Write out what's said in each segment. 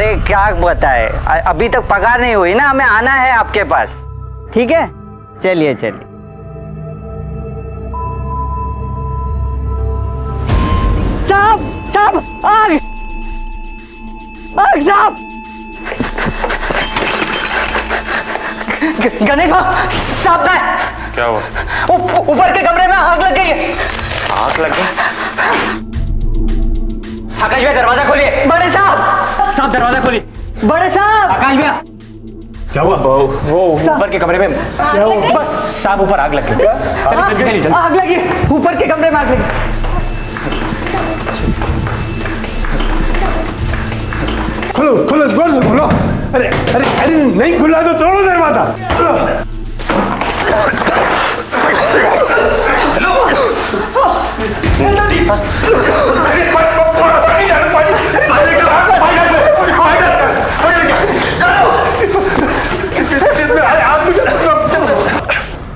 अरे क्या बताए, अभी तक पगार नहीं हुई ना, हमें आना है आपके पास। ठीक है, चलिए चलिए। साहब साहब, आग आग साहब। गणेश साहब का क्या हुआ? ऊपर के कमरे में आग लग गई है। आग लग गई? आकाश भैया दरवाजा खोलिए। बड़े साहब, साहब दरवाजा खोलिए। बड़े साहब। आकाश भैया क्या हुआ? वो ऊपर के कमरे में क्या हुआ? बस साहब ऊपर आग लग गई। चलिए जल्दी चलिए जल्दी। आग लगी, ऊपर के कमरे में आग लगी। खोलो खोलो, जोर से खोलो। अरे अरे अरे नहीं खुला तो तोड़ो दरवाजा।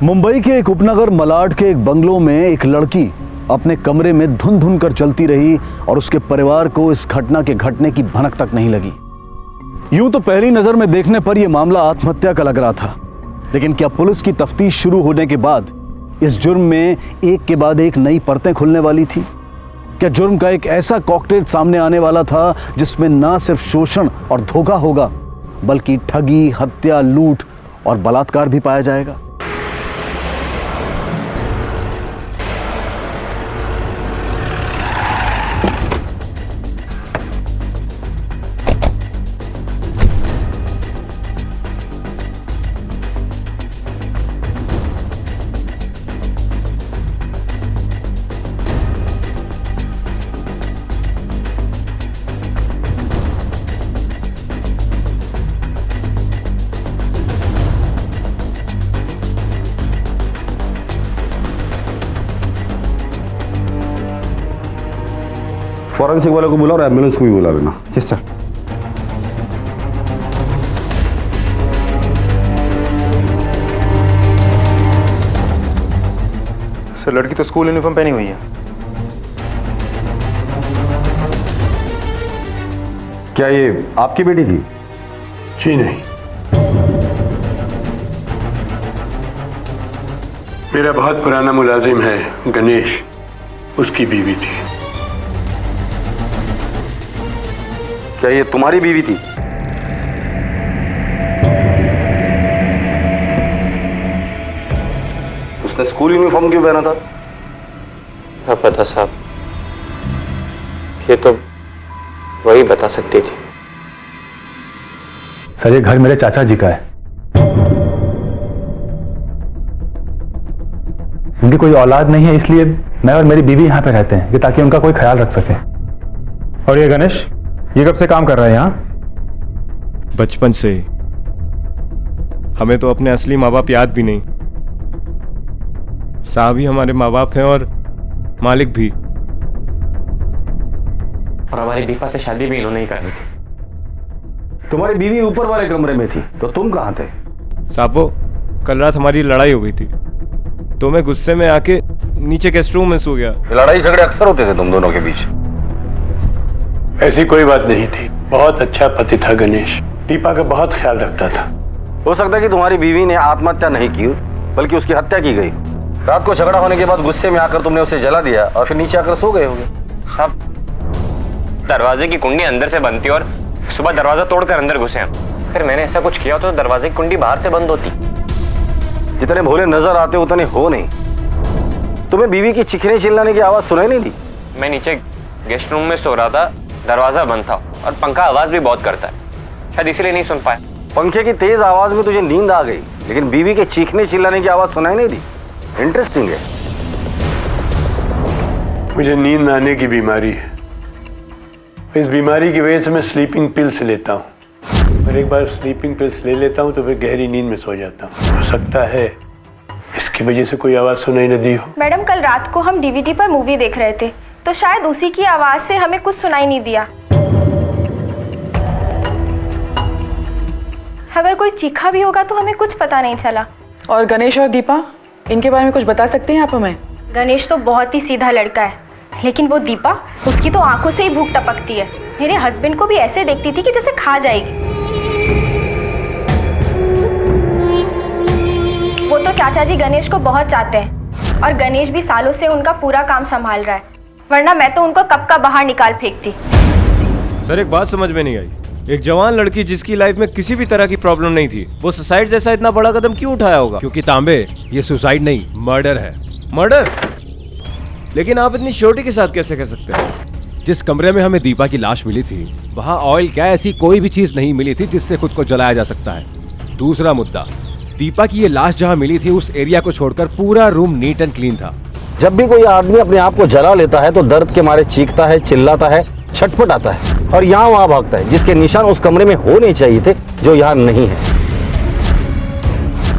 मुंबई के एक उपनगर मलाड के एक बंगलों में एक लड़की अपने कमरे में धुन धुन कर चलती रही और उसके परिवार को इस घटना के घटने की भनक तक नहीं लगी। यूं तो पहली नजर में देखने पर यह मामला आत्महत्या का लग रहा था, लेकिन क्या पुलिस की तफ्तीश शुरू होने के बाद इस जुर्म में एक के बाद एक नई परतें खुलने वाली थी? क्या जुर्म का एक ऐसा कॉकटेल सामने आने वाला था जिसमें ना सिर्फ शोषण और धोखा होगा, बल्कि ठगी, हत्या, लूट और बलात्कार भी पाया जाएगा? फॉरेंसिक वालों को बुला और एम्बुलेंस को भी बुला लेना। Yes sir. सर लड़की तो स्कूल यूनिफॉर्म पहनी हुई है। क्या ये आपकी बेटी थी? जी नहीं, मेरा बहुत पुराना मुलाजिम है गणेश, उसकी बीवी थी। क्या ये तुम्हारी बीवी थी? उसने स्कूल यूनिफॉर्म क्यों पहना था? क्या पता साहब, ये तो वही बता सकती थी। सर ये घर मेरे चाचा जी का है। उनकी कोई औलाद नहीं है, इसलिए मैं और मेरी बीवी यहाँ पे रहते हैं, ताकि उनका कोई ख्याल रख सके। और ये गणेश, ये कब से काम कर रहा है यहाँ? बचपन से। हमें तो अपने असली माँ बाप याद भी नहीं। साहब ही हमारे माँ बाप हैं और मालिक भी। और हमारी दीपा से शादी भी इन्होंने ही करनी थी। तुम्हारी बीवी ऊपर वाले कमरे में थी, तो तुम कहाँ थे? साहब वो कल रात हमारी लड़ाई हो गई थी, तो मैं गुस्से में आके नीचे गेस्ट रूम में सो गया। लड़ाई झगड़े अक्सर होते थे तुम दोनों के बीच? ऐसी कोई बात नहीं थी। बहुत अच्छा पति था गणेश, दीपा का बहुत ख्याल रखता था। हो सकता है कि तुम्हारी बीवी ने आत्महत्या नहीं की, बल्कि उसकी हत्या की गई। रात को झगड़ा होने के बाद गुस्से में आकर तुमने उसे जला दिया और फिर नीचे आकर सो गए होगे। साहब दरवाजे की कुंडी अंदर से बंद थी और सुबह दरवाजा तोड़कर अंदर घुसे हम। फिर मैंने ऐसा कुछ किया तो दरवाजे की कुंडी बाहर से बंद होती। जितने भोले नजर आते उतने हो नहीं। तुम्हें बीवी की चीखने चिल्लाने की आवाज सुनाई नहीं दी? मैं नीचे गेस्ट रूम में सो रहा था, दरवाजा बंद था और पंखा आवाज भी बहुत करता है, शायद इसलिए नहीं सुन पाया। पंखे की तेज आवाज में तुझे नींद आ गई, लेकिन बीवी के चीखने चिल्लाने की आवाज सुनाई नहीं दी। इंटरेस्टिंग है। मुझे नींद आने की बीमारी है। इस बीमारी की वजह से मैं स्लीपिंग पिल्स लेता हूँ, और एक बार स्लीपिंग पिल्स ले लेता हूँ तो फिर गहरी नींद में सो जाता हूँ। हो सकता है इसकी वजह से कोई आवाज सुनाई न दी हो। मैडम कल रात को हम डीवीडी पर मूवी देख रहे थे, तो शायद उसी की आवाज से हमें कुछ सुनाई नहीं दिया। अगर कोई चीखा भी होगा तो हमें कुछ पता नहीं चला। और गणेश और दीपा, इनके बारे में कुछ बता सकते हैं आप हमें? गणेश तो बहुत ही सीधा लड़का है, लेकिन वो दीपा, उसकी तो आंखों से ही भूख टपकती है। मेरे हस्बैंड को भी ऐसे देखती थी कि जैसे खा जाएगी। वो तो चाचा जी गणेश को बहुत चाहते हैं और गणेश भी सालों से उनका पूरा काम संभाल रहा है, वरना मैं तो उनको कब का बाहर निकाल फेंकती। सर एक बात समझ में नहीं आई, एक जवान लड़की जिसकी लाइफ में किसी भी तरह की प्रॉब्लम नहीं थी, वो सुसाइड जैसा इतना बड़ा कदम क्यों उठाया होगा? क्योंकि तांबे ये सुसाइड नहीं मर्डर है। मर्डर? लेकिन आप इतनी श्योरिटी के साथ कैसे कह सकते हैं? जिस कमरे में हमें दीपा की लाश मिली थी वहाँ ऑयल क्या ऐसी कोई भी चीज नहीं मिली थी जिससे खुद को जलाया जा सकता है। दूसरा मुद्दा, दीपा की ये लाश जहाँ मिली थी उस एरिया को छोड़कर पूरा रूम नीट एंड क्लीन था। जब भी कोई आदमी अपने आप को जला लेता है तो दर्द के मारे चीखता है, चिल्लाता है, छटपटाता है और यहाँ वहां भागता है, जिसके निशान उस कमरे में होने चाहिए थे जो यहाँ नहीं है।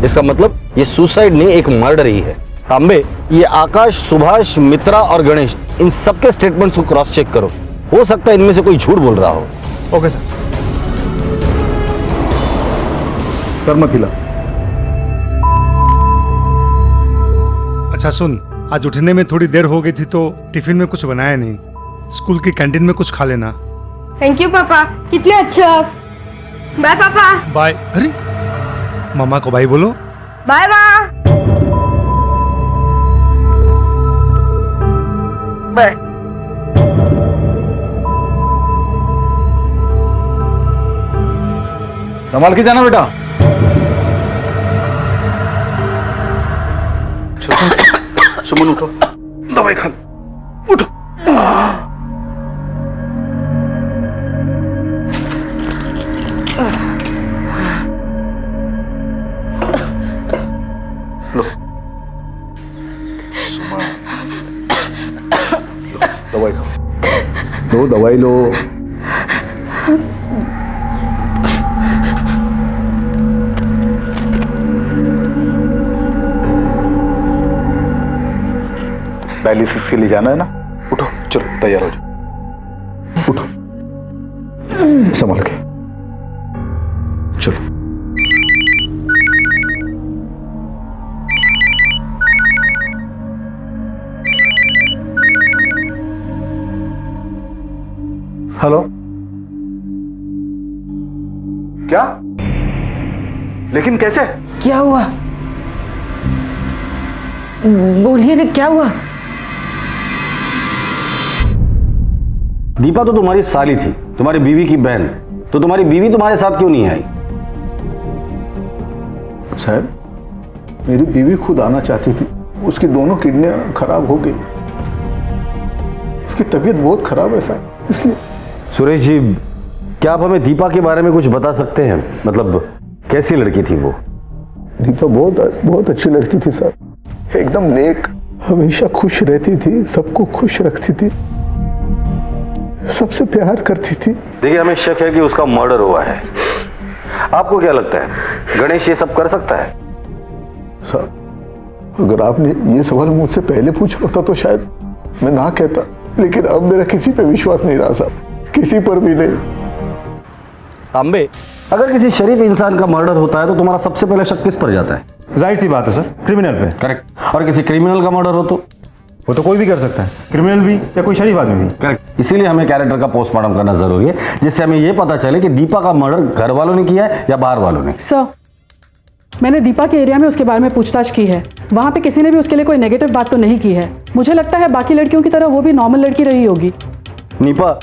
इसका मतलब ये सुसाइड नहीं एक मर्डर ही है। तांबे, ये आकाश, सुभाष, मित्रा और गणेश, इन सबके स्टेटमेंट्स को क्रॉस चेक करो, हो सकता है इनमें से कोई झूठ बोल रहा हो। Okay sir. सर मत हिला। अच्छा सुन, आज उठने में थोड़ी देर हो गई थी तो टिफिन में कुछ बनाया नहीं, स्कूल की कैंटीन में कुछ खा लेना। थैंक यू पापा, कितने अच्छे हो आप। बाय पापा। बाय। अरे मामा को बाय बोलो। बाय माँ। बाय। संभाल के जाना बेटा। सुमन उठो, दवाई खा उठो। लो दवाई खाओ। लो दवाई लो। डायलिसिस के लिए जाना है ना, उठो चलो तैयार हो जाओ। उठो संभल के चलो। हेलो, क्या? लेकिन कैसे? क्या हुआ? बोलिए ना, क्या हुआ? दीपा तो तुम्हारी साली थी, तुम्हारी बीवी की बहन, तो तुम्हारी बीवी तुम्हारे साथ क्यों नहीं आई? सर, मेरी बीवी खुद आना चाहती थी, उसकी दोनों किडनियां खराब हो गई, उसकी तबीयत बहुत खराब है सर, इसलिए। सुरेश जी, क्या आप हमें दीपा के बारे में कुछ बता सकते हैं? मतलब कैसी लड़की थी वो? दीपा बहुत अच्छी लड़की थी सर, एकदम नेक, हमेशा खुश रहती थी, सबको खुश रखती थी, सबसे प्यार करती थी। देखिए, हमें शक है कि उसका मर्डर हुआ है। आपको क्या लगता है, गणेश ये सब कर सकता है? सर, अगर आपने ये सवाल मुझसे पहले पूछा होता तो शायद मैं ना कहता, लेकिन अब मेरा किसी पे विश्वास नहीं रहा साहब, किसी पर भी नहीं। तांबे, अगर किसी शरीफ इंसान का मर्डर होता है तो तुम्हारा सबसे पहले शक किस पर जाता है? जाहिर सी बात है सर, क्रिमिनल पे। करेक्ट। और किसी क्रिमिनल का मर्डर हो तो? वो तो कोई भी कर सकता है, क्रिमिनल भी या कोई शरीफ आदमी भी। करेक्ट। इसीलिए हमें कैरेक्टर का पोस्टमार्टम करना जरूरी है, जिससे हमें यह पता चले कि दीपा का मर्डर घर वालों ने किया है या बाहर वालों ने। सर, मैंने दीपा के एरिया में उसके बारे में पूछताछ की है, वहाँ पे किसी ने भी उसके लिए कोई नेगेटिव बात तो नहीं की है। मुझे लगता है बाकी लड़कियों की तरह वो भी नॉर्मल लड़की रही होगी। नीपा,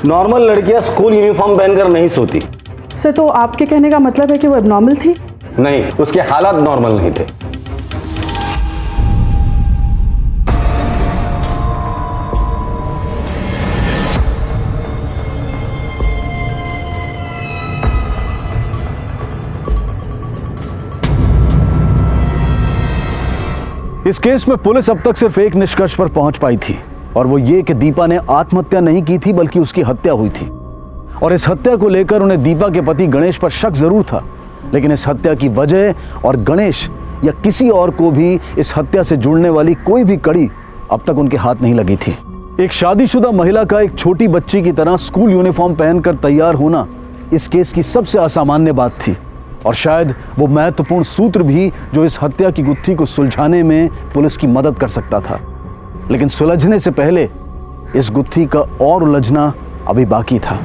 नॉर्मल लड़कियां स्कूल यूनिफॉर्म पहनकर नहीं सोती। सर, तो आपके कहने का मतलब है कि वो एबनॉर्मल थी? नहीं, उसके हालात नॉर्मल नहीं थे। इस केस में पुलिस अब तक सिर्फ एक निष्कर्ष पर पहुंच पाई थी, और वो ये कि दीपा ने आत्महत्या नहीं की थी बल्कि उसकी हत्या हुई थी। और इस हत्या को लेकर उन्हें दीपा के पति गणेश पर शक जरूर था, लेकिन इस हत्या की वजह और गणेश या किसी और को भी इस हत्या से जुड़ने वाली कोई भी कड़ी अब तक उनके हाथ नहीं लगी थी। एक शादीशुदा महिला का एक छोटी बच्ची की तरह स्कूल यूनिफॉर्म पहनकर तैयार होना इस केस की सबसे असामान्य बात थी, और शायद वो महत्वपूर्ण सूत्र भी जो इस हत्या की गुत्थी को सुलझाने में पुलिस की मदद कर सकता था। लेकिन सुलझने से पहले इस गुत्थी का और उलझना अभी बाकी था।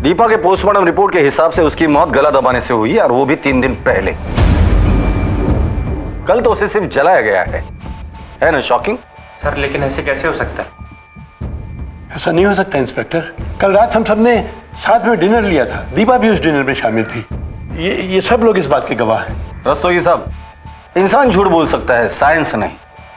दीपा के पोस्टमार्टम रिपोर्ट के हिसाब से उसकी मौत गला दबाने से हुई और वो भी 3 दिन पहले। कल तो उसे सिर्फ जलाया गया है ना शॉकिंग? सर लेकिन ऐसे कैसे हो सकता है? ऐसा नहीं हो सकता इंस्पेक्टर। कल रात हम सब ने साथ में डिनर लिया था, दीपा भी उस डिनर में शामिल थी। ये सब लोग इस बात के गवाह हैं। रस्तोगी साहब, इंसान झूठ बोल सकता है, साइंस नहीं।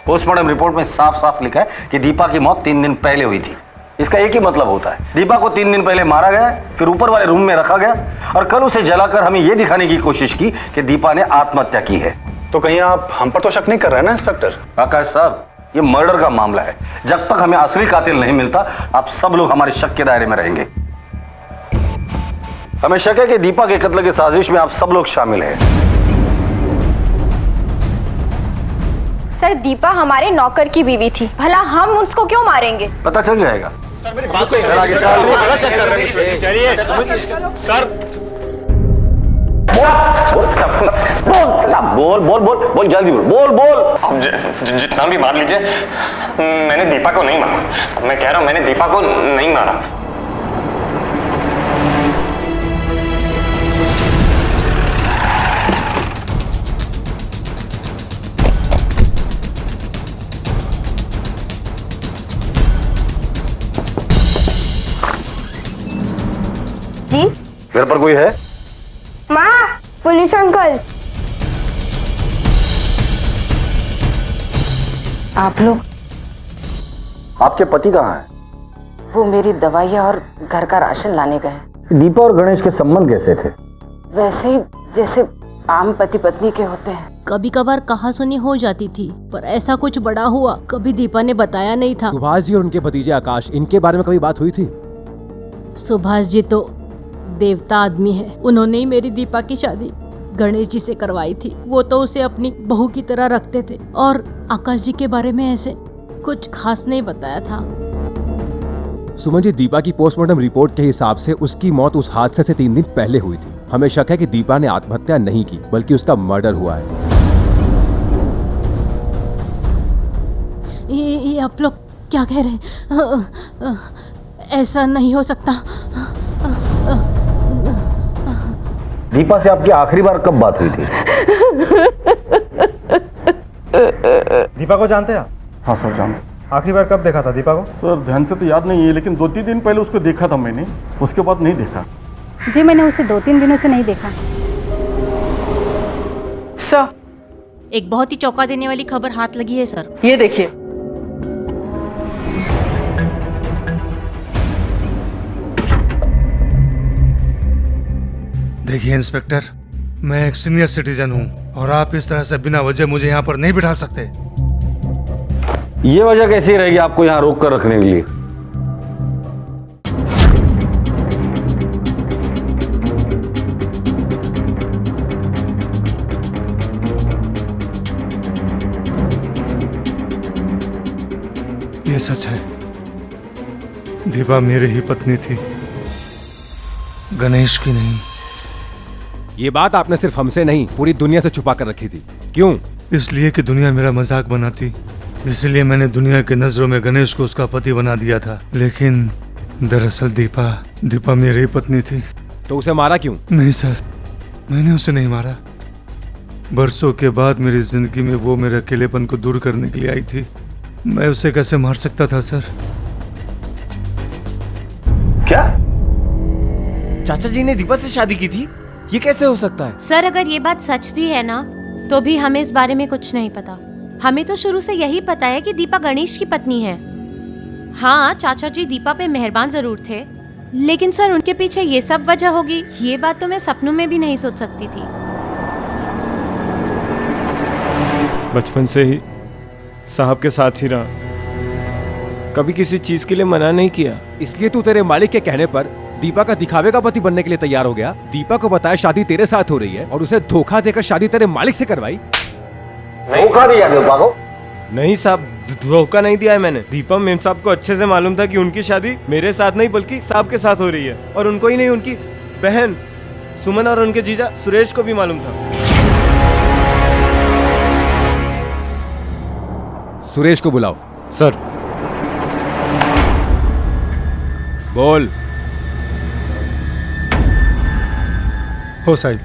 पोस्टमार्टम रिपोर्ट में साफ साफ लिखा है कि दीपा की मौत 3 दिन पहले हुई थी। इसका एक ही मतलब होता है, दीपा को 3 दिन पहले मारा गया, फिर ऊपर वाले रूम में रखा गया और कल उसे जलाकर हमें यह दिखाने की कोशिश की कि दीपा ने आत्महत्या की है। तो कहीं आप हम पर तो शक नहीं कर रहे हैं ना इंस्पेक्टर? आकाश साहब, ये मर्डर का मामला है। जब तक हमें असली कातिल नहीं मिलता, आप सब लोग हमारे शक के दायरे में रहेंगे। हमें शक है कि दीपा के कत्ल की साजिश में आप सब लोग शामिल हैं। सर, दीपा हमारे नौकर की बीवी थी, भला हम उसको क्यों मारेंगे? पता चल जाएगा। बोल बोल बोल बोल जल्दी बोल बोल। जितना भी मार लीजिए, मैंने दीपा को नहीं मारा। मैं कह रहा हूं मैंने दीपा को नहीं मारा। जी घर पर कोई है? माँ, पुलिस अंकल। आप लोग? आपके पति कहाँ हैं? वो मेरी दवाइयाँ और घर का राशन लाने गए। दीपा और गणेश के संबंध कैसे थे? वैसे ही जैसे आम पति पत्नी के होते हैं। कभी कभार कहा सुनी हो जाती थी, पर ऐसा कुछ बड़ा हुआ कभी दीपा ने बताया नहीं था। सुभाष जी और उनके भतीजे आकाश, इनके बारे में कभी बात हुई थी? सुभाष जी तो देवता आदमी है। उन्होंने ही मेरी दीपा की शादी गणेश जी से करवाई थी। वो तो उसे अपनी बहू की तरह रखते थे और आकाश जी के बारे में ऐसे कुछ खास नहीं बताया था। सुमन जी, दीपा की पोस्टमार्टम रिपोर्ट के हिसाब से उसकी मौत उस हादसे से 3 दिन पहले हुई थी। हमें शक है कि दीपा ने आत्महत्या नहीं की, बल्कि उसका मर्डर हुआ है। ये आप लोग क्या कह रहे हैं? ऐसा नहीं हो सकता। दीपा से आपकी आखिरी बार कब बात हुई थी? दीपा को जानते हैं? हाँ सर, जानते। आखिरी बार कब देखा था दीपा को? सर ध्यान से तो याद नहीं है, लेकिन 2-3 दिन पहले उसको देखा था मैंने, उसके बाद नहीं देखा। जी, मैंने उसे 2-3 दिनों से नहीं देखा। सर, एक बहुत ही चौंका देने वाली खबर हाथ लगी है सर। ये देखिए। देखिए इंस्पेक्टर, मैं एक सीनियर सिटीजन हूँ और आप इस तरह से बिना वजह मुझे यहाँ पर नहीं बिठा सकते। ये वजह कैसी रहेगी आपको यहाँ रोक कर रखने के लिए? ये सच है, दीपा मेरी ही पत्नी थी, गणेश की नहीं। ये बात आपने सिर्फ हमसे नहीं, पूरी दुनिया से छुपा कर रखी थी। क्यों? इसलिए कि दुनिया मेरा मजाक बनाती। इसलिए मैंने दुनिया की नजरों में गणेश को उसका पति बना दिया था। लेकिन दरअसल दीपा मेरी पत्नी थी। तो उसे मारा क्यों? नहीं सर, मैंने उसे नहीं मारा। बरसों के बाद मेरी जिंदगी में वो मेरे अकेलेपन को दूर करने के लिए आई थी। मैं उसे कैसे मार सकता था सर? क्या? चाचा जी ने दीपा से शादी की थी? ये कैसे हो सकता है? सर, अगर ये बात सच भी है ना, तो भी हमें इस बारे में कुछ नहीं पता। हमें तो शुरू से यही पता है कि दीपा गणेश की पत्नी है। हाँ, चाचा जी दीपा पे मेहरबान जरूर थे, लेकिन सर उनके पीछे ये सब वजह होगी, ये बात तो मैं सपनों में भी नहीं सोच सकती थी। बचपन से ही साहब के साथ ही रहा, कभी किसी चीज के लिए मना नहीं किया। इसलिए तू तेरे मालिक के कहने पर दीपा का दिखावे का पति बनने के लिए तैयार हो गया। दीपा को बताया शादी तेरे साथ हो रही है और उसे धोखा देकर शादी तेरे मालिक से करवाई। धोखा दिया दीपा को? नहीं साहब, धोखा नहीं दिया है मैंने। दीपा मेम साहब को अच्छे से मालूम था कि उनकी शादी मेरे साथ नहीं बल्कि साहब के साथ हो रही है, और उनको ही नहीं, उनकी बहन सुमन और उनके जीजा सुरेश को भी मालूम था। सुरेश को बुलाओ। सर। बोल। हो साहिब,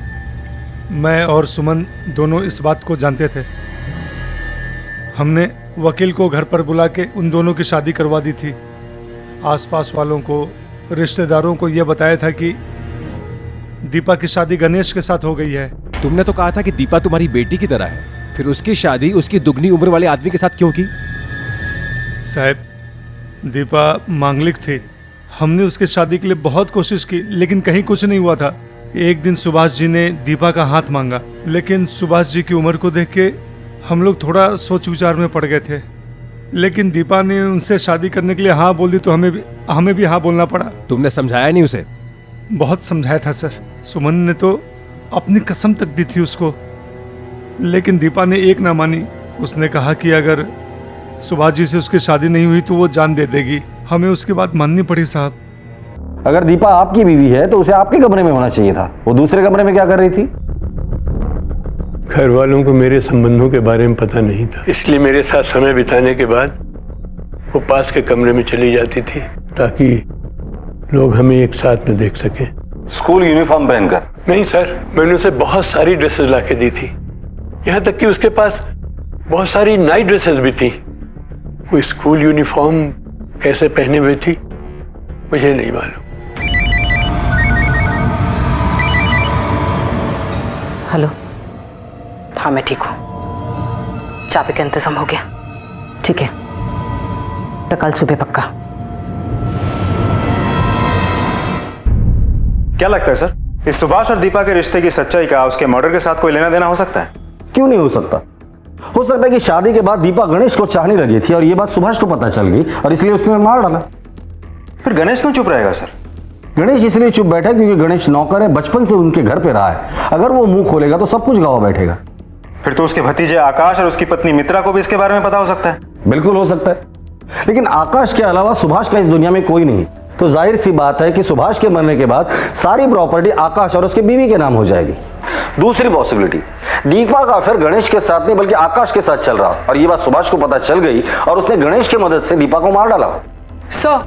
मैं और सुमन दोनों इस बात को जानते थे। हमने वकील को घर पर बुला के उन दोनों की शादी करवा दी थी। आसपास वालों को, रिश्तेदारों को यह बताया था कि दीपा की शादी गणेश के साथ हो गई है। तुमने तो कहा था कि दीपा तुम्हारी बेटी की तरह है, फिर उसकी शादी उसकी दुगनी उम्र वाले आदमी के साथ क्यों की? साहब, दीपा मांगलिक थी। हमने उसकी शादी के लिए बहुत कोशिश की, लेकिन कहीं कुछ नहीं हुआ था। एक दिन सुभाष जी ने दीपा का हाथ मांगा, लेकिन सुभाष जी की उम्र को देख के हम लोग थोड़ा सोच विचार में पड़ गए थे। लेकिन दीपा ने उनसे शादी करने के लिए हाँ बोल दी, तो हमें भी हाँ बोलना पड़ा। तुमने समझाया नहीं उसे? बहुत समझाया था सर। सुमन ने तो अपनी कसम तक दी थी उसको, लेकिन दीपा ने एक ना मानी। उसने कहा कि अगर सुभाष जी से उसकी शादी नहीं हुई तो वो जान दे देगी। हमें उसकी बात माननी पड़ी साहब। अगर दीपा आपकी बीवी है तो उसे आपके कमरे में होना चाहिए था। वो दूसरे कमरे में क्या कर रही थी? घर वालों को मेरे संबंधों के बारे में पता नहीं था, इसलिए मेरे साथ समय बिताने के बाद वो पास के कमरे में चली जाती थी ताकि लोग हमें एक साथ में देख सकें। स्कूल यूनिफॉर्म पहनकर? नहीं सर, मैंने उसे बहुत सारी ड्रेसेस लाके दी थी। यहाँ तक कि उसके पास बहुत सारी नाइट ड्रेसेस भी थी। वो स्कूल यूनिफॉर्म कैसे पहने हुए थी मुझे नहीं मालूम। हेलो। हाँ मैं ठीक हूँ। चाबी का इंतजाम हो गया? ठीक है, तो कल सुबह पक्का। क्या लगता है सर, इस सुभाष और दीपा के रिश्ते की सच्चाई का उसके मर्डर के साथ कोई लेना देना हो सकता है? क्यों नहीं हो सकता? हो सकता है कि शादी के बाद दीपा गणेश को चाहने लगी थी और ये बात सुभाष को पता चल गई और इसलिए उसने मार डाला। फिर गणेश क्यों चुप रहेगा सर? गणेश इसलिए चुप बैठा क्योंकि गणेश नौकर है, बचपन से उनके घर पे रहा है। अगर वो मुंह खोलेगा तो सब कुछ गवा बैठेगा। फिर तो उसके भतीजे आकाश और उसकी पत्नी मित्रा को भी इसके बारे में पता हो सकता है। बिल्कुल हो सकता है, लेकिन आकाश के अलावा सुभाष का इस दुनिया में कोई नहीं। तो जाहिर सी बात है कि सुभाष के मरने के बाद सारी प्रॉपर्टी आकाश और उसके बीवी के नाम हो जाएगी। दूसरी पॉसिबिलिटी, दीपा का फिर गणेश के साथ नहीं बल्कि आकाश के साथ चल रहा और ये बात सुभाष को पता चल गई और उसने गणेश की मदद से दीपा को मार डाला। सर,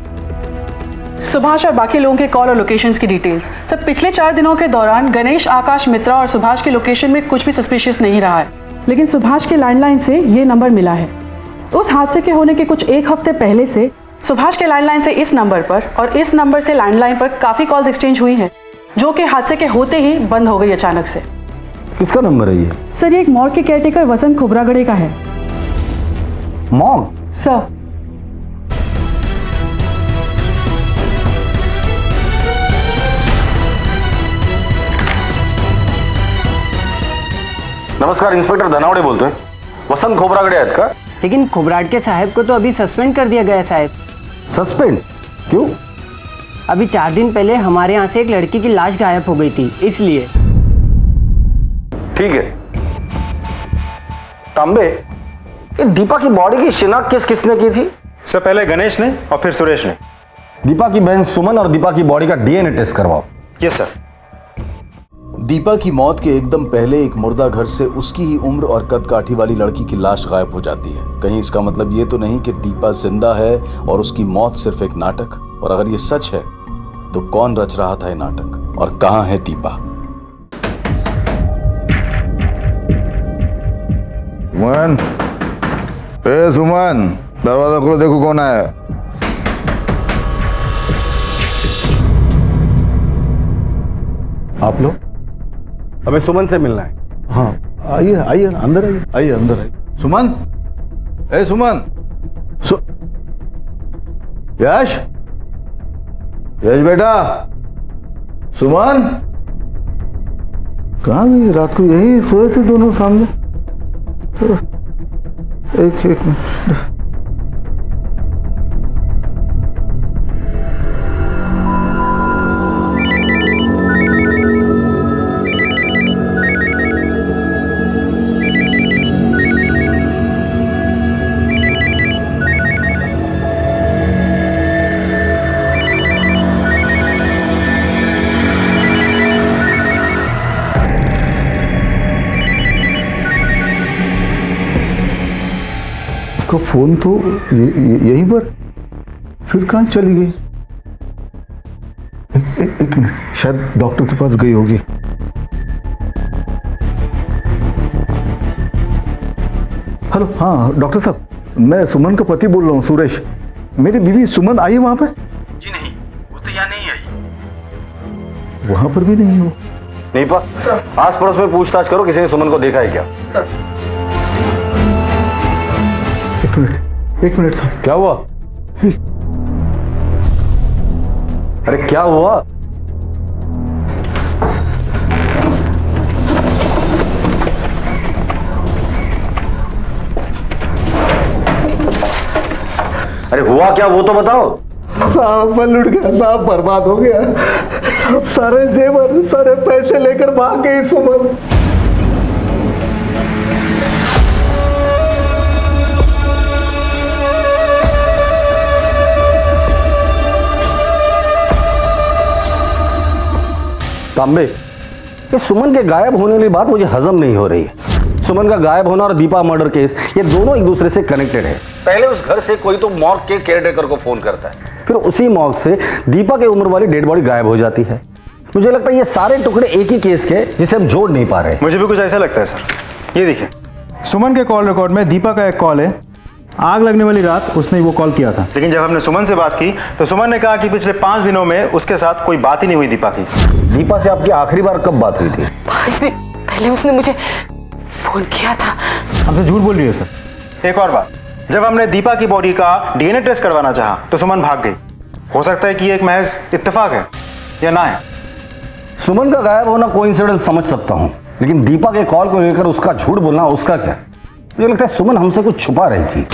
सुभाष और बाकी लोगों के कॉल और लोकेशंस की डिटेल्स। सर, पिछले 4 दिनों के दौरान गणेश, आकाश, मित्रा और सुभाष की लोकेशन में कुछ भी सस्पिशियस नहीं रहा है, लेकिन सुभाष के लैंडलाइन से ये नंबर मिला है। उस हादसे के होने के कुछ 1 हफ्ते पहले से सुभाष के लैंडलाइन से इस नंबर पर और इस नंबर से लैंडलाइन पर काफी कॉल्स एक्सचेंज हुई हैं, जो कि हादसे के होते ही बंद हो गई अचानक से। किसका नंबर है ये? सर, ये एक मॉर्ग के केयरटेकर वसंत खोबरागड़े का है। मॉर्ग? सर, नमस्कार, इंस्पेक्टर धनावड़े बोलते हैं। वसंत खोबरागड़े आहेत का? लेकिन खोबराट के साहब को तो अभी सस्पेंड कर दिया गया है साहब। सस्पेंड? क्यों? अभी 4 दिन पहले हमारे यहाँ से एक लड़की की लाश गायब हो गई थी, इसलिए। ठीक है। तांबे, ये दीपा की बॉडी की शिनाख्त किसने की थी? सर, पहले गणेश ने और फिर सुरेश ने। दीपा की बहन सुमन और दीपा की बॉडी का डीएनए टेस्ट करवाओ। Yes sir. दीपा की मौत के एकदम पहले एक मुर्दा घर से उसकी ही उम्र और कदकाठी वाली लड़की की लाश गायब हो जाती है। कहीं इसका मतलब ये तो नहीं कि दीपा जिंदा है और उसकी मौत सिर्फ एक नाटक? और अगर ये सच है तो कौन रच रहा था ये नाटक और कहां है दीपा? सुमन, सुमन, दरवाजा खोलो, देखो कौन आया। आप लोग? हमें सुमन से मिलना है। हाँ आइए, आइए अंदर आइए, आइए अंदर आइए। सुमन, सुमन, यश, यश बेटा, सुमन कहाँ गई? रात को यही सोए थे दोनों सामने। एक मिनट। उसका फोन तो यहीं पर, फिर कहाँ चली गई? एक मिनट, शायद डॉक्टर के पास गई होगी। हेलो, हाँ डॉक्टर साहब, मैं सुमन का पति बोल रहा हूँ, सुरेश। मेरी बीवी सुमन आई है वहां पे? जी नहीं, वो तो यहाँ नहीं आई। वहां पर भी नहीं हो? दीपा, आस पड़ोस में पूछताछ करो, किसी ने सुमन को देखा है क्या? एक मिनट साहब। क्या हुआ? अरे क्या हुआ? अरे हुआ क्या, वो तो बताओ। साहब मैं लुट गया साहब, बर्बाद हो गया। सारे जेवर, सारे पैसे लेकर भाग गई सुमन। तांबे, ये सुमन के गायब होने वाली बात मुझे हजम नहीं हो रही है। सुमन का गायब होना और दीपा मर्डर केस, ये दोनों एक दूसरे से कनेक्टेड है। पहले उस घर से कोई तो मॉर्ग के केयरटेकर को फोन करता है, फिर उसी मॉर्ग से दीपा के उम्र वाली डेड बॉडी गायब हो जाती है। मुझे लगता है ये सारे टुकड़े एक ही केस के, जिसे हम जोड़ नहीं पा रहे। मुझे भी कुछ ऐसा लगता है सर। ये देखिए, सुमन के कॉल रिकॉर्ड में दीपा का एक कॉल है। आग लगने वाली रात उसने वो कॉल किया था, लेकिन जब हमने सुमन से बात की तो सुमन ने कहा कि पिछले 5 दिनों में उसके साथ कोई बात ही नहीं हुई दीपा की। दीपा से आपकी आखिरी बार कब बात हुई थी? 5 दिन पहले उसने मुझे फोन किया था। हमसे झूठ बोल रही है सर। एक और बात, जब हमने दीपा की बॉडी का डीएनए टेस्ट करवाना चाहा तो सुमन भाग गई। हो सकता है कि ये एक महज इत्तेफाक है या ना है। सुमन का गायब होना कोइंसिडेंस समझ सकता हूं, लेकिन दीपा के कॉल को लेकर उसका झूठ बोलना, उसका क्या? मुझे लगता है सुमन हमसे कुछ छुपा रही थी।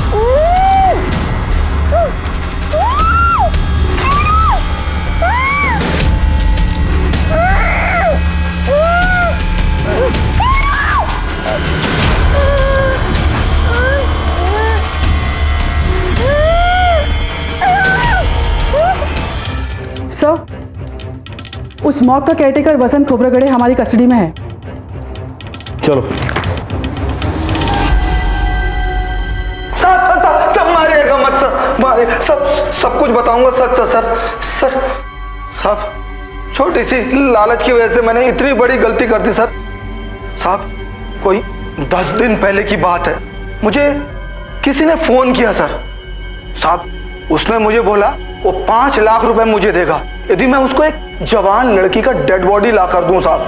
सर, उस मॉर्ग का केयरटेकर वसंत खोबरागड़े हमारी कस्टडी में है। चलो। सर मारिएगा मत सर, मारे सब कुछ बताऊंगा सच सर। सर साहब, छोटी सी लालच की वजह से मैंने इतनी बड़ी गलती कर दी सर। साहब, कोई 10 दिन पहले की बात है, मुझे किसी ने फोन किया सर। साहब, उसने मुझे बोला वो 5 लाख रुपए मुझे देगा यदि मैं उसको एक जवान लड़की का डेड बॉडी ला कर दूं। साहब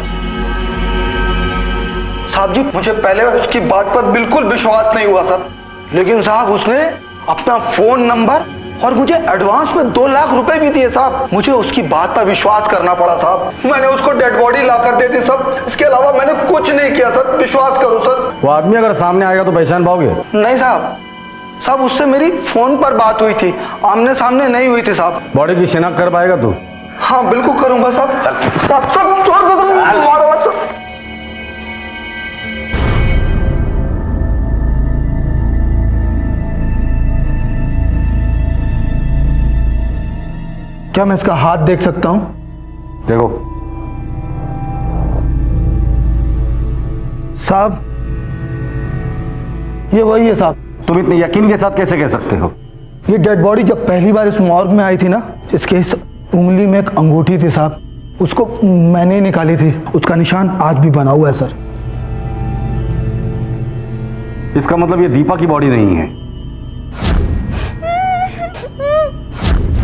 जी, मुझे पहले उसकी बात पर बिल्कुल विश्वास नहीं हुआ सर, लेकिन साहब उसने अपना फोन नंबर और मुझे एडवांस में 2 लाख रुपए भी दिए साहब। मुझे उसकी बात पर विश्वास करना पड़ा साहब। मैंने उसको डेड बॉडी ला कर दे दी सब, इसके अलावा मैंने कुछ नहीं किया सर, विश्वास करो सर। वो आदमी अगर सामने आएगा तो पहचान पाओगे? नहीं साहब, साहब उससे मेरी फोन पर बात हुई थी, आमने सामने नहीं हुई थी साहब। बॉडी की शिनाख्त कर पाएगा तू? हाँ बिल्कुल करूंगा साहब। क्या मैं इसका हाथ देख सकता हूं? देखो साहब, ये वही है साहब। तुम इतने यकीन के साथ कैसे कह सकते हो? ये डेड बॉडी जब पहली बार इस मॉर्ग में आई थी ना, इसके इस उंगली में एक अंगूठी थी साहब, उसको मैंने ही निकाली थी। उसका निशान आज भी बना हुआ है सर। इसका मतलब ये दीपा की बॉडी नहीं है।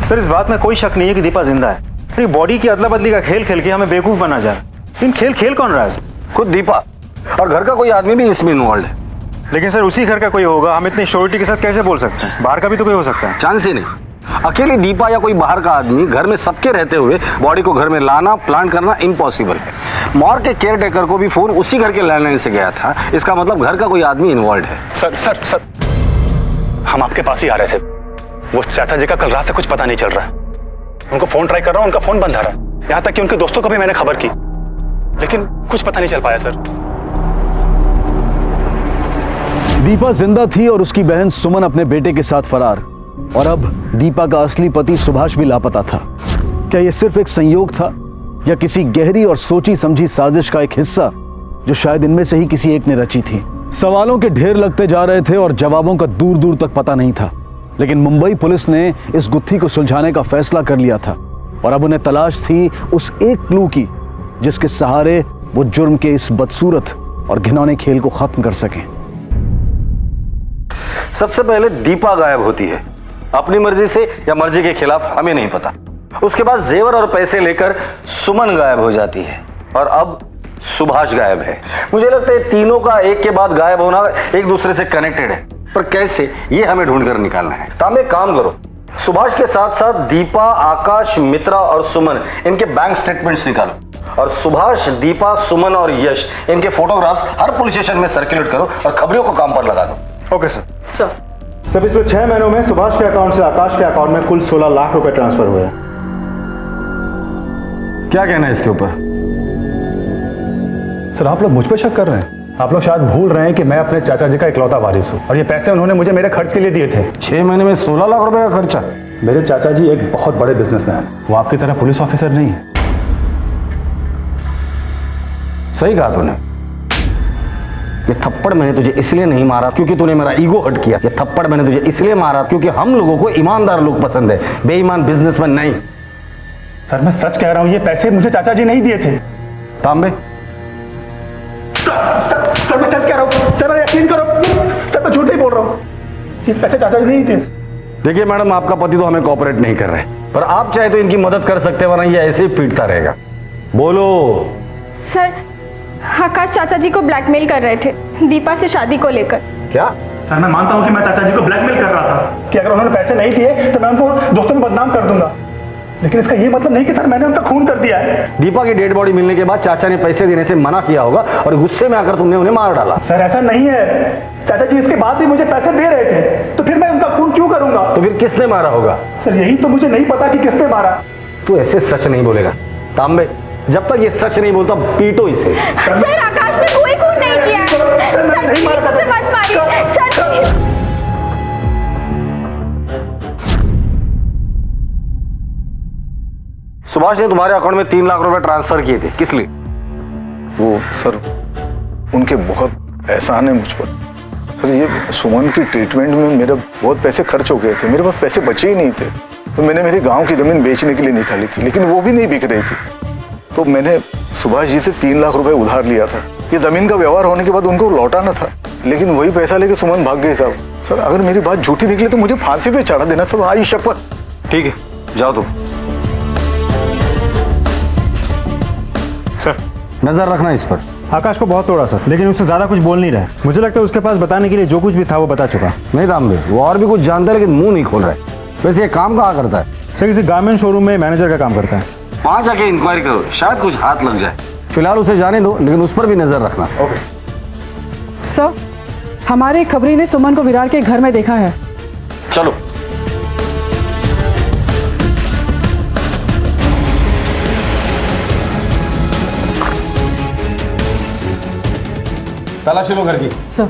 सर, इस बात में कोई शक नहीं है कि दीपा जिंदा है। बॉडी की अदला बदली का खेल खेल के हमें बेवकूफ बना जा रहा है। लेकिन खेल कौन रहा है? खुद दीपा और घर का कोई आदमी भी इसमें इन्वॉल्व है। लेकिन सर उसी घर का कोई होगा, हम इतनी श्योरिटी के साथ कैसे बोल सकते हैं? बाहर का भी तो कोई हो सकता है। चांस ही नहीं। अकेली दीपा या कोई बाहर का आदमी घर में सबके रहते हुए बॉडी को घर में लाना, प्लांट करना इम्पॉसिबल है। मॉर्ग के केयरटेकर को भी फोन उसी घर के लैंडलाइन से गया था। इसका मतलब घर का कोई आदमी इन्वॉल्व है। सर हम आपके पास ही आ रहे थे। वो चाचा जी का कल रात से कुछ पता नहीं चल रहा है। उनको फोन ट्राई कर रहा हूं, उनका फोन बंद आ रहा है। यहां तक कि उनके दोस्तों को भी मैंने खबर की, लेकिन कुछ पता नहीं चल पाया सर। दीपा जिंदा थी और उसकी बहन सुमन अपने बेटे के साथ फरार, और अब दीपा का असली पति सुभाष भी लापता था। क्या यह सिर्फ एक संयोग था या किसी गहरी और सोची समझी साजिश का एक हिस्सा जो शायद इनमें से ही किसी एक ने रची थी? सवालों के ढेर लगते जा रहे थे और जवाबों का दूर दूर तक पता नहीं था, लेकिन मुंबई पुलिस ने इस गुत्थी को सुलझाने का फैसला कर लिया था और अब उन्हें तलाश थी उस एक क्लू की जिसके सहारे वो जुर्म के इस बदसूरत और घिनौने खेल को खत्म कर सकें। सबसे पहले दीपा गायब होती है, अपनी मर्जी से या मर्जी के खिलाफ हमें नहीं पता। उसके बाद जेवर और पैसे लेकर सुमन गायब हो जाती है और अब सुभाष गायब है। मुझे लगता है तीनों का एक के बाद गायब होना एक दूसरे से कनेक्टेड है, पर कैसे ये हमें ढूंढ कर निकालना है। तो हम एक काम करो, सुभाष के साथ साथ दीपा, आकाश, मित्रा और सुमन इनके बैंक स्टेटमेंट्स निकालो और सुभाष, दीपा, सुमन और यश इनके फोटोग्राफ्स हर पुलिस स्टेशन में सर्कुलेट करो और खबरियों को काम पर लगा दो। Okay sir. सर पिछले 6 महीनों में सुभाष के अकाउंट से आकाश के अकाउंट में कुल 16 लाख रुपए ट्रांसफर हुए। क्या कहना है इसके ऊपर? सर आप लोग मुझ पर शक कर रहे हैं। आप लोग शायद भूल रहे हैं कि मैं अपने चाचा जी का इकलौता वारिस हूँ और ये पैसे उन्होंने मुझे मेरे खर्च के लिए दिए थे। 6 महीने में 16 लाख रुपए का खर्चा? मेरे चाचा जी एक बहुत बड़े बिजनेसमैन हैं, वो आपकी तरह पुलिस ऑफिसर नहीं है। सही कहा तूने। ये थप्पड़ मैंने तुझे इसलिए नहीं मारा क्योंकि तूने मेरा ईगो हर्ट किया। ये थप्पड़ मैंने तुझे इसलिए मारा क्योंकि हम लोगों को ईमानदार लोग पसंद है, बेईमान बिजनेसमैन नहीं। सर मैं सच कह रहा हूं, ये पैसे मुझे चाचा जी नहीं दिए थे। तांबे सर मैं सच कह रहा हूं, सर यकीन करो, सर मैं झूठ नहीं बोल रहा हूं, ये पैसे चाचा जी नहीं थे। देखिए मैडम, आपका पति तो हमें कोऑपरेट नहीं कर रहा है, पर आप चाहे तो इनकी मदद कर सकते हैं, वरना ये ऐसे ही पीटता रहेगा। बोलो। सर आकाश चाचा जी को ब्लैकमेल कर रहे थे दीपा से शादी को लेकर। क्या? सर मैं मानता हूं कि मैं चाचा जी को ब्लैकमेल कर रहा था कि अगर उन्होंने पैसे नहीं दिए तो मैं उनको दोस्तों में बदनाम कर दूंगा, लेकिन इसका ये मतलब नहीं कि सर मैंने उनका खून कर दिया है। दीपा की डेड बॉडी मिलने के बाद चाचा ने पैसे देने से मना किया होगा और गुस्से में आकर तुमने उन्हें मार डाला। सर ऐसा नहीं है, चाचा जी इसके बाद भी मुझे पैसे दे रहे थे, तो फिर मैं उनका खून क्यों करूंगा? तो फिर किसने मारा होगा? सर यही तो मुझे नहीं पता कि किसने मारा। तू ऐसे सच नहीं बोलेगा तांबे, जब तक ये सच नहीं बोलता पीटो इसे। सर आकाश ने कोई खून नहीं किया। सर प्लीज उसे मत मारिए सर प्लीज। सुभाष ने तुम्हारे अकाउंट में 3 लाख रुपए ट्रांसफर किए थे, किस लिए? वो सर उनके बहुत एहसान है मुझ पर। सर ये सुमन की ट्रीटमेंट में मेरे बहुत पैसे खर्च हो गए थे, मेरे पास पैसे बचे ही नहीं थे, तो मैंने मेरे गांव की जमीन बेचने के लिए निकाली थी, लेकिन वो भी नहीं बिक रही थी, तो मैंने सुभाष जी से 3 लाख रुपए उधार लिया था। ये जमीन का व्यवहार होने के बाद उनको लौटाना था, लेकिन वही पैसा लेके सुमन भाग गई साहब। सर अगर मेरी बात झूठी निकली तो मुझे फांसी पे चढ़ा देना सब, आई शपथ। ठीक है जाओ तुम। सर नजर रखना इस पर। आकाश को बहुत तोड़ा सर, लेकिन उससे ज्यादा कुछ बोल नहीं रहा है। मुझे लगता है उसके पास बताने के लिए जो कुछ भी था वो बता चुका। नहीं तांबे, वो और भी कुछ जानता है लेकिन मुंह नहीं खोल रहा है। वैसे ये काम कहाँ करता है? सर किसी गारमेंट शोरूम में मैनेजर का काम करता है। वहां जाके इंक्वायरी करो, शायद कुछ हाथ लग जाए। फिलहाल उसे जाने दो, लेकिन उस पर भी नजर रखना। ओके सर हमारे खबरी ने सुमन को विरार के घर में देखा है। चलो। तलाशी लो घर की। सर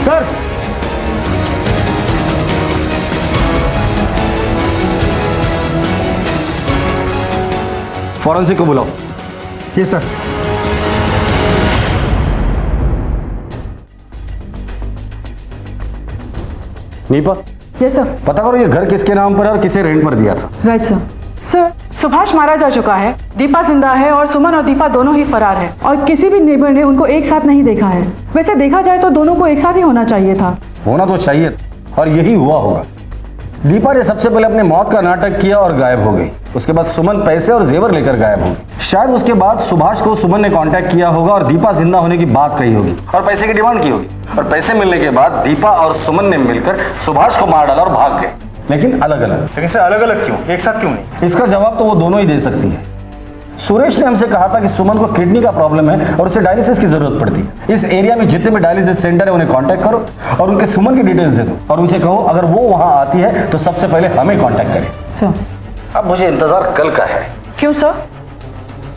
सर फॉरेंसिक को बुलाओ। ये सर। Nipah, yes sir. पता करो ये घर किसके नाम पर है और किसे रेंट पर दिया था। Right sir. सर सुभाष मारा जा चुका है, दीपा जिंदा है और सुमन और दीपा दोनों ही फरार हैं और किसी भी नेबर ने उनको एक साथ नहीं देखा है। वैसे देखा जाए तो दोनों को एक साथ ही होना चाहिए था। होना तो चाहिए और यही हुआ होगा। दीपा ने सबसे पहले अपने मौत का नाटक किया और गायब हो गई। उसके बाद सुमन पैसे और जेवर लेकर गायब हो गई। शायद उसके बाद सुभाष को सुमन ने कांटेक्ट किया होगा और दीपा जिंदा होने की बात कही होगी और पैसे की डिमांड की होगी, और पैसे मिलने के बाद दीपा और सुमन ने मिलकर सुभाष को मार डाला और भाग गए, लेकिन अलग अलग। लेकिन सर अलग अलग क्यों, एक साथ क्यों नहीं? इसका जवाब तो वो दोनों ही दे सकती है। सुरेश ने हमसे कहा था कि सुमन को किडनी का प्रॉब्लम है और उसे डायलिसिस की जरूरत पड़ती है। इस एरिया में जितने भी डायलिसिस सेंटर है उन्हें कांटेक्ट करो और उनके सुमन की डिटेल्स दे दो और उनसे कहो अगर वो वहां आती है तो सबसे पहले हमें कांटेक्ट करे। सर अब मुझे इंतजार कल का है। क्यों सर?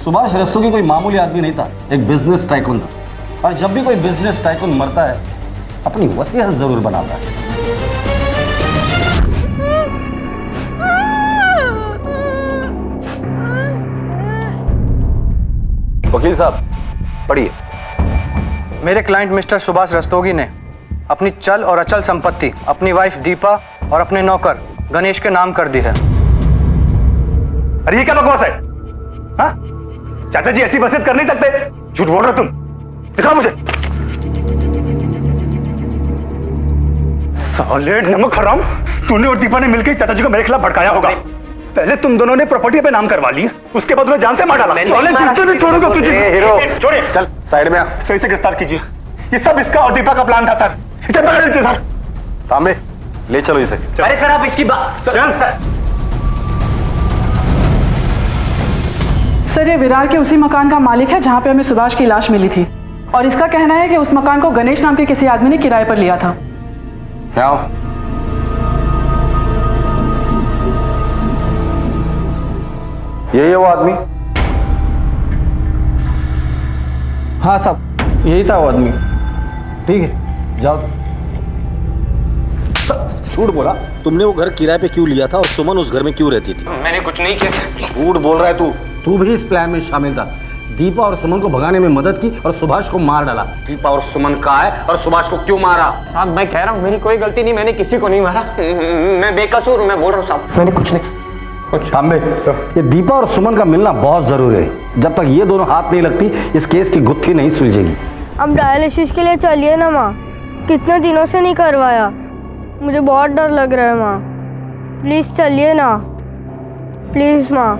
सुभाष रस्तोगी कोई मामूली आदमी नहीं था, एक बिजनेस टाइकून था, और जब भी कोई बिजनेस टाइकून मरता है अपनी वसीयत जरूर बनाता है। वकील साहब पढ़िए। मेरे क्लाइंट मिस्टर सुभाष रस्तोगी ने अपनी चल और अचल संपत्ति अपनी वाइफ दीपा और अपने नौकर गणेश के नाम कर दी है। अरे ये क्या बकवास है? हाँ? चाचा जी ऐसी वसीयत कर नहीं सकते। झूठ बोल रहे हो तुम। दिखाओ मुझे। साले नमक हराम, तूने और दीपा ने मिलकर चाचा जी को मेरे खिलाफ भड़काया होगा। पहले तुम दोनों ने प्रॉपर्टी पे नाम करवा ली, उसके बाद उन्हें जान से मार डाला। छोड़ूंगा तुझे। हीरो छोड़िए, चल साइड में आ। सही से गिरफ्तार कीजिए। ये सब इसका और दीपा का प्लान था सर। इसे पकड़ लीजिए सर। तांबे ले चलो इसे। अरे सर आप इसकी बात सर, ये विरार के उसी मकान का मालिक है जहां पे हमें सुभाष की लाश मिली थी, और इसका कहना है कि उस मकान को गणेश नाम के किसी आदमी ने किराए पर लिया था। आओ। यही है वो आदमी? हाँ साहब, यही था वो आदमी। ठीक है, जाओ। झूठ बोला। तुमने वो घर किराए पे क्यों लिया था और सुमन उस घर में क्यों रहती थी? मैंने कुछ नहीं किया। झूठ बोल रहा है तू। तू भी इस प्लान में शामिल था। दीपा और सुमन को भगाने में मदद की और सुभाष को मार डाला। दीपा और सुमन कहाँ है और सुभाष को क्यों मारा? साहब मैं कह रहा हूँ मेरी कोई गलती नहीं, मैंने किसी को नहीं मारा। मैं बेकसूर हूँ, मैं बोल रहा हूँ साहब मैंने कुछ नहीं। तांबे, ये दीपा और सुमन का मिलना बहुत जरूरी है। जब तक ये दोनों हाथ नहीं लगती इस केस की गुत्थी नहीं सुलझेगी। अब डायलिसिस के लिए चलिए ना माँ, कितने दिनों से नहीं करवाया, मुझे बहुत डर लग रहा है माँ, प्लीज चलिए ना, प्लीज माँ।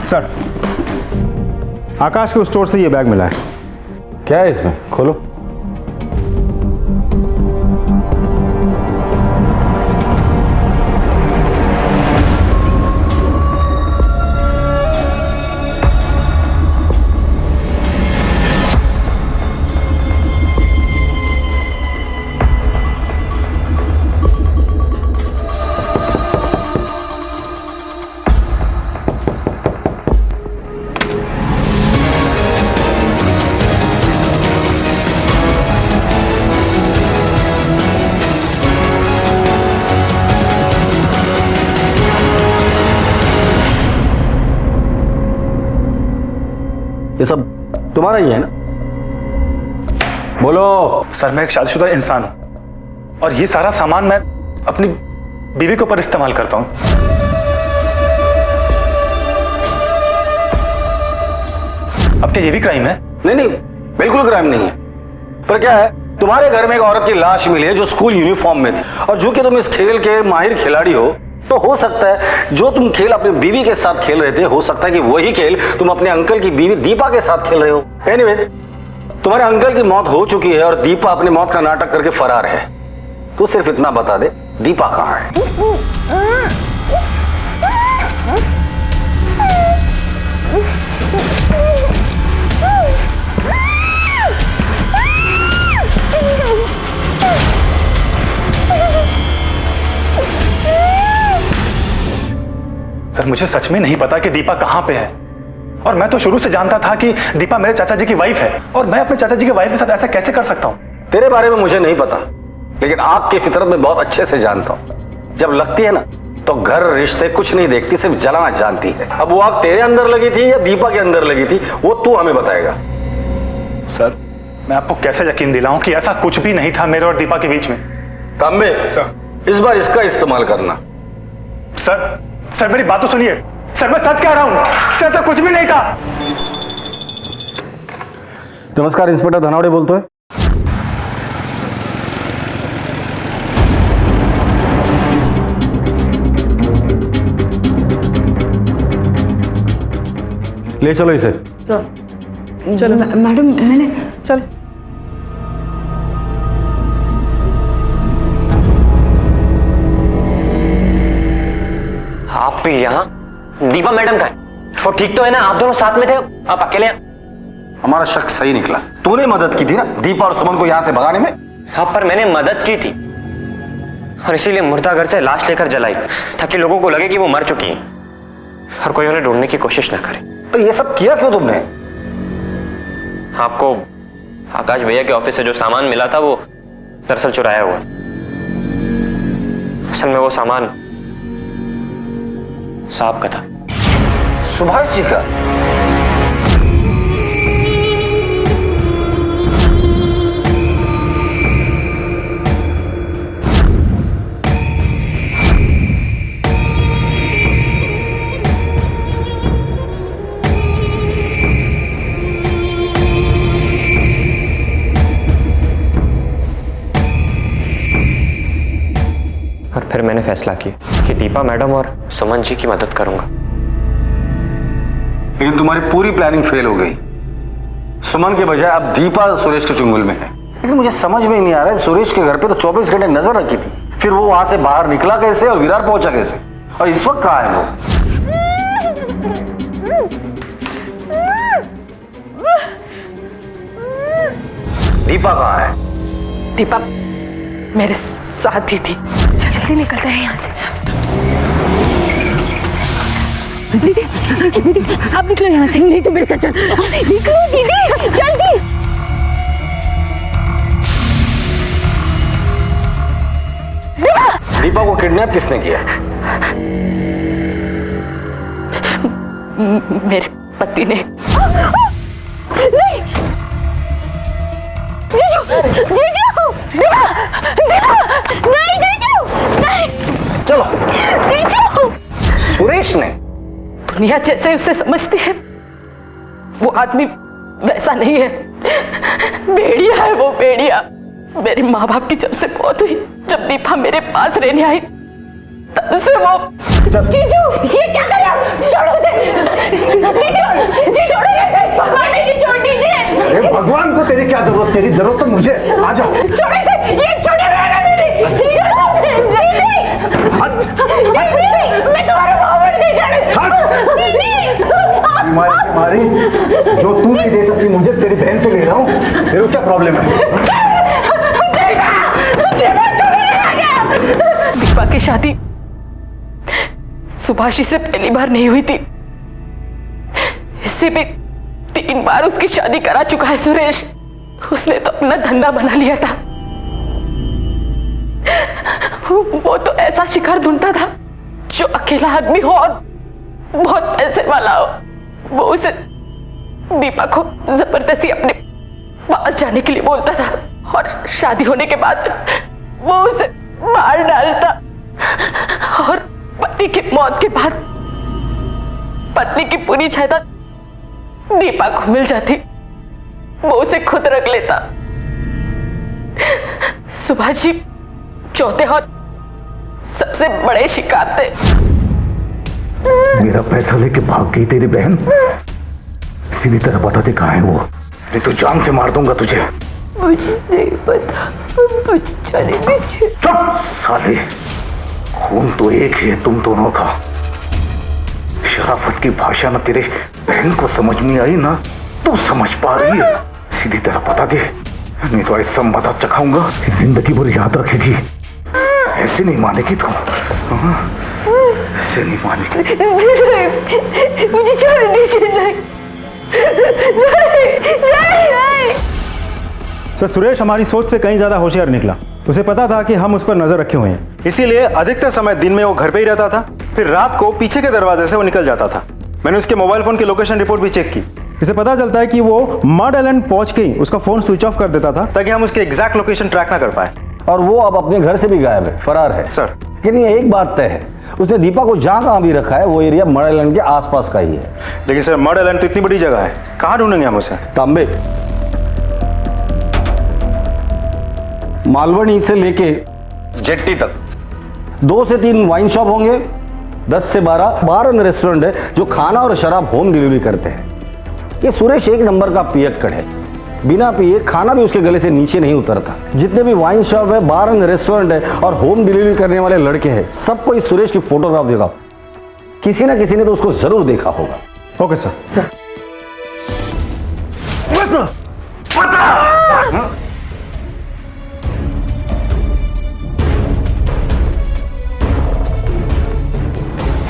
सर, आकाश के स्टोर से ये बैग मिला है। क्या है इसमें? खोलो। ये सब तुम्हारा ही है ना? बोलो। सर मैं एक शादीशुदा इंसान हूं और ये सारा सामान मैं अपनी बीवी के ऊपर इस्तेमाल करता हूं। अब क्या ये भी क्राइम है? नहीं नहीं, बिल्कुल क्राइम नहीं है। पर क्या है, तुम्हारे घर में एक औरत की लाश मिली है जो स्कूल यूनिफॉर्म में थी, और जो कि तुम इस खेल के माहिर खिलाड़ी हो, तो हो सकता है जो तुम खेल अपनी बीवी के साथ खेल रहे थे, हो सकता है कि वही खेल तुम अपने अंकल की बीवी दीपा के साथ खेल रहे हो। एनीवेज, तुम्हारे अंकल की मौत हो चुकी है और दीपा अपनी मौत का नाटक करके फरार है। तो सिर्फ इतना बता दे, दीपा कहां है? सर मुझे सच में नहीं पता कि दीपा कहां पे है, और मैं तो शुरू से जानता था कि दीपा मेरे चाचा जी की वाइफ है, और मैं अपने चाचा जी की वाइफ के साथ ऐसा कैसे कर सकता हूं? तेरे बारे में मुझे नहीं पता, लेकिन आग की फितरत में बहुत अच्छे से जानता हूं। जब लगती है ना तो घर रिश्ते कुछ नहीं देखती, सिर्फ जलाना जानती है। अब वो आग तेरे अंदर लगी थी या दीपा के अंदर लगी थी, वो तू हमें बताएगा। सर मैं आपको कैसे यकीन दिलाऊं कि ऐसा कुछ भी नहीं था मेरे और दीपा के बीच में? तांबे, इस बार इसका इस्तेमाल करना। सर मेरी बात तो सुनिए। सर मैं सच कह रहा हूं, सर ऐसा कुछ भी नहीं था। नमस्कार, इंस्पेक्टर धनावड़े बोलते हैं। ले चलो इसे। चलो मैडम, मैंने चल। आप भी यहाँ? दीपा मैडम का है? वो ठीक तो है ना? आप दोनों साथ में थे, आप अकेले हैं? हमारा शक सही निकला। तूने मदद की थी ना दीपा और सुमन को यहाँ से भगाने में? साहब पर मैंने मदद की थी, और इसीलिए मुर्दा घर से लाश लेकर जलाई, ताकि लोगों को लगे कि वो मर चुकी है और कोई उन्हें ढूंढने की कोशिश ना करे। तो ये सब किया क्यों तुमने? आपको आकाश भैया के ऑफिस से जो सामान मिला था वो दरअसल चुराया हुआ। असल में वो सामान साहब का था। सुभाष जी का? और फिर मैंने फैसला किया कि दीपा मैडम और सुमन जी की मदद करूंगा। लेकिन तुम्हारी पूरी प्लानिंग फेल हो गई। सुमन के बजाय अब दीपा सुरेश के चुंगल में है। लेकिन मुझे समझ में ही नहीं आ रहा है, सुरेश के घर पे तो 24 घंटे नजर रखी थी, फिर वो वहां से बाहर निकला कैसे और विरार पहुंचा कैसे, और इस वक्त कहां है वो? दीपा कहां है? दीपा मेरे साथ ही थी। जल्दी निकलते हैं यहाँ से। दीदी, दीदी आप निकलो यहाँ से। नहीं तो मेरे साथ चल। निकलो दीदी, जल्दी। दीपा को किडनैप किसने किया? मेरे पति ने। नहीं जीजू, जीजू, दीपा, दीपा, नहीं जीजू, नहीं। चलो। जीजू। सुरेश ने? दुनिया जैसे उसे समझती है वो आदमी वैसा नहीं है। भेड़िया है वो, भेड़िया। मेरे माँ बाप की जब से मौत हुई, जब दीपा मेरे पास रहने आई, तब से वो। जीजू ये क्या कर रहे हो? छोड़ो उसे। जीजू जी छोड़ो इसे। भगवान ने जी छोड़ दीजिए। अरे भगवान को तेरी क्या जरूरत? तेरी जरूरत तो मुझे। आ जाओ। छोड़ो इसे। ये छोड़े रहना मेरी। जीजू मैं तुम्हारे बाबा नहीं जाने। बीमारी जो तू नहीं दे सकती मुझे, तेरी बहन से ले रहा हूँ। तेरे को क्या प्रॉब्लम है? दीपा की शादी सुभाषी से पहली बार नहीं हुई थी। इससे भी 3 बार उसकी शादी करा चुका है सुरेश। उसने तो अपना धंधा बना लिया था। वो तो ऐसा शिकार ढूंढता था जो अकेला आदमी हो और बहुत पैसे वाला हो। वो उसे दीपा को जबरदस्ती अपने पास जाने के लिए बोलता था और शादी होने के बाद वो उसे मार डालता। और पति की मौत के बाद पत्नी की पूरी जायदाद दीपा को मिल जाती, वो उसे खुद रख लेता। सुभाष जी चौथे और सबसे बड़े शिकार थे। मेरा पैसा लेके भाग गई तेरी बहन। सीधी तरह बता दे कहाँ है वो, नहीं तो जान से मार दूंगा तुझे। मुझे नहीं पता, मुझे चले दीजिए। चुप साले, खून तो एक ही है तुम दोनों का। शराफत की भाषा ना तेरे बहन को समझ में आई ना तू समझ पा रही है। सीधी तरह बता दे, नहीं तो ऐसा मजा चखाऊंगा कि जिंदगी भर याद रखेगी। ऐसे नहीं मानेगी तू, ऐसे नहीं मानेगी। मुझे छोड़ दीजिए। नहीं, नहीं, नहीं। सर सुरेश हमारी सोच से कहीं ज्यादा होशियार निकला। उसे पता था कि हम उस पर नजर रखे हुए हैं, इसीलिए अधिकतर समय दिन में वो घर पे ही रहता था, फिर रात को पीछे के दरवाजे से वो निकल जाता था। मैंने उसके मोबाइल फोन की लोकेशन रिपोर्ट भी चेक की। इसे पता चलता है कि वो मड आइलैंड पहुंच के ही उसका फोन स्विच ऑफ कर देता था ताकि हम उसके एग्जैक्ट लोकेशन ट्रैक ना कर पाए। और वो अब अपने घर से भी गायब है, फरार है सर। लेकिन ये एक बात तय है, उसने दीपा को जहां कहां भी रखा है वो एरिया मड आइलैंड के आसपास का ही है। लेकिन सर मड आइलैंड तो इतनी बड़ी जगह है, कहां ढूंढेंगे हम उसे? तांबे मालवनी से लेके जेट्टी तक 2 से 3 वाइन शॉप होंगे, 10 से 12 बार एंड रेस्टोरेंट है जो खाना और शराब होम डिलीवरी करते हैं। ये सुरेश एक नंबर का पियक्कड़ है, बिना पिए खाना भी उसके गले से नीचे नहीं उतरता। जितने भी वाइन शॉप है, बार एंड रेस्टोरेंट है और होम डिलीवरी करने वाले लड़के हैं, सबको इस सुरेश की फोटोग्राफ दिखाओ। किसी ना किसी ने तो उसको जरूर देखा होगा। Okay sir.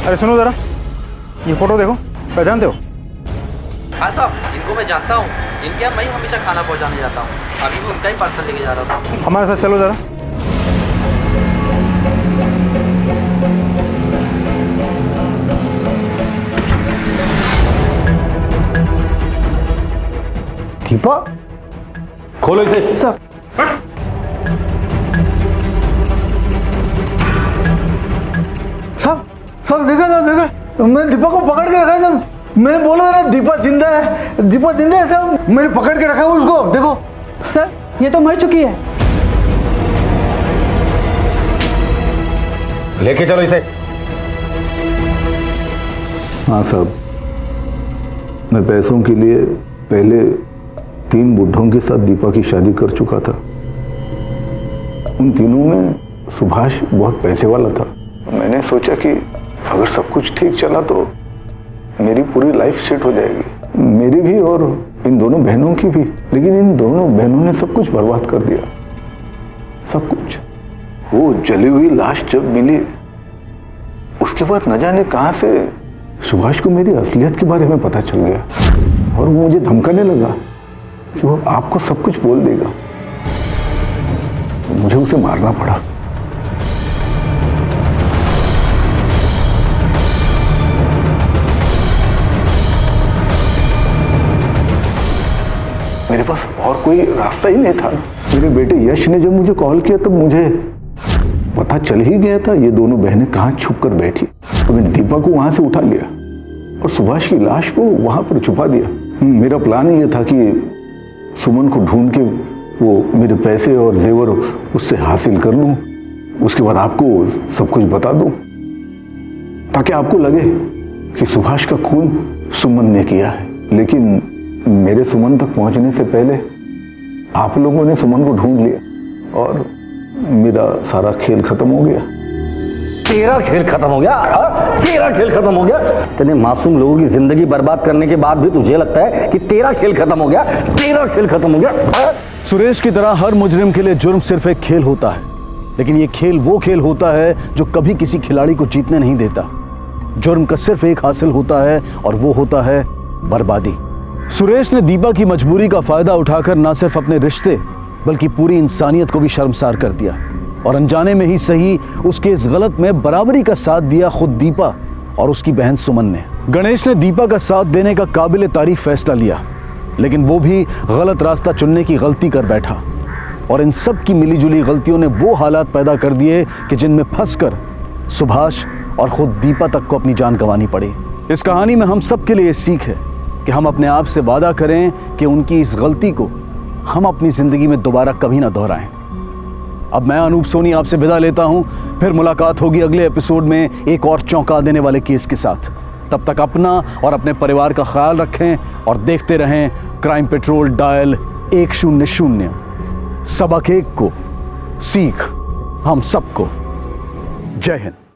अरे सुनो जरा, ये फोटो देखो, पहचानते हो? हाँ साहब, इनको मैं जानता हूँ। इनके यहाँ मैं ही हमेशा खाना पहुँचाने जाता हूँ। अभी भी उनका ही पार्सल लेके जा रहा था। हमारे साथ चलो जरा। दीपा, खोलो इसे। सर सब देखा ना, देखा मैंने दीपा को पकड़ के रखा है ना। मैंने बोला ना दीपा जिंदा है, दीपा जिंदा है सर। मैंने पकड़ के रखा है उसको, देखो सर, ये तो मर चुकी है। लेके चलो इसे। हाँ साहब, मैं पैसों के लिए पहले 3 बुढ़ों के साथ दीपा की शादी कर चुका था। उन तीनों में सुभाष बहुत पैसे वाला था। मैंने सोचा कि अगर सब कुछ ठीक चला तो मेरी पूरी लाइफ सेट हो जाएगी, मेरी भी और इन दोनों बहनों की भी। लेकिन इन दोनों बहनों ने सब कुछ बर्बाद कर दिया, सब कुछ। वो जली हुई लाश जब मिली, उसके बाद न जाने कहां से सुभाष को मेरी असलियत के बारे में पता चल गया और वो मुझे धमकाने लगा कि वो आपको सब कुछ बोल देगा। मुझे उसे मारना पड़ा। मेरे पास और कोई रास्ता ही नहीं था। मेरे बेटे यश ने जब मुझे कॉल किया तब मुझे पता चल ही गया था ये दोनों बहनें कहां छुप कर बैठी। तो मैंने दीपा को वहां से उठा लिया और सुभाष की लाश को वहां पर छुपा दिया। मेरा प्लान ये था कि सुमन को ढूंढ के वो मेरे पैसे और जेवर उससे हासिल कर लूं, उसके बाद आपको सब कुछ बता दूं, ताकि आपको लगे कि सुभाष का खून सुमन ने किया है। लेकिन मेरे सुमन तक पहुंचने से पहले आप लोगों ने सुमन को ढूंढ लिया और मेरा सारा खेल खत्म हो गया। तेरा खेल खत्म हो गया? तेरा खेल खत्म हो गया? इतने मासूम लोगों की जिंदगी बर्बाद करने के बाद भी तुझे लगता है कि तेरा खेल खत्म हो गया? तेरा खेल खत्म हो गया? सुरेश की तरह हर मुजरिम के लिए जुर्म सिर्फ एक खेल होता है, लेकिन ये खेल वो खेल होता है जो कभी किसी खिलाड़ी को जीतने नहीं देता। जुर्म का सिर्फ एक हासिल होता है और वो होता है बर्बादी। सुरेश ने दीपा की मजबूरी का फायदा उठाकर न सिर्फ अपने रिश्ते बल्कि पूरी इंसानियत को भी शर्मसार कर दिया और अनजाने में ही सही उसके इस गलत में बराबरी का साथ दिया खुद दीपा और उसकी बहन सुमन ने। गणेश ने दीपा का साथ देने का काबिल तारीफ फैसला लिया, लेकिन वो भी गलत रास्ता चुनने की गलती कर बैठा और इन सब की मिलीजुली गलतियों ने वो हालात पैदा कर दिए कि जिनमें फंसकर सुभाष और खुद दीपा तक को अपनी जान गंवानी पड़ी। इस कहानी में हम सब के लिए सीख है कि हम अपने आप से वादा करें कि उनकी इस गलती को हम अपनी जिंदगी में दोबारा कभी ना दोहराएं। अब मैं अनूप सोनी आपसे विदा लेता हूं, फिर मुलाकात होगी अगले एपिसोड में एक और चौंका देने वाले केस के साथ। तब तक अपना और अपने परिवार का ख्याल रखें और देखते रहें क्राइम पेट्रोल डायल 100। सबक एक को सीख हम सबको। जय हिंद।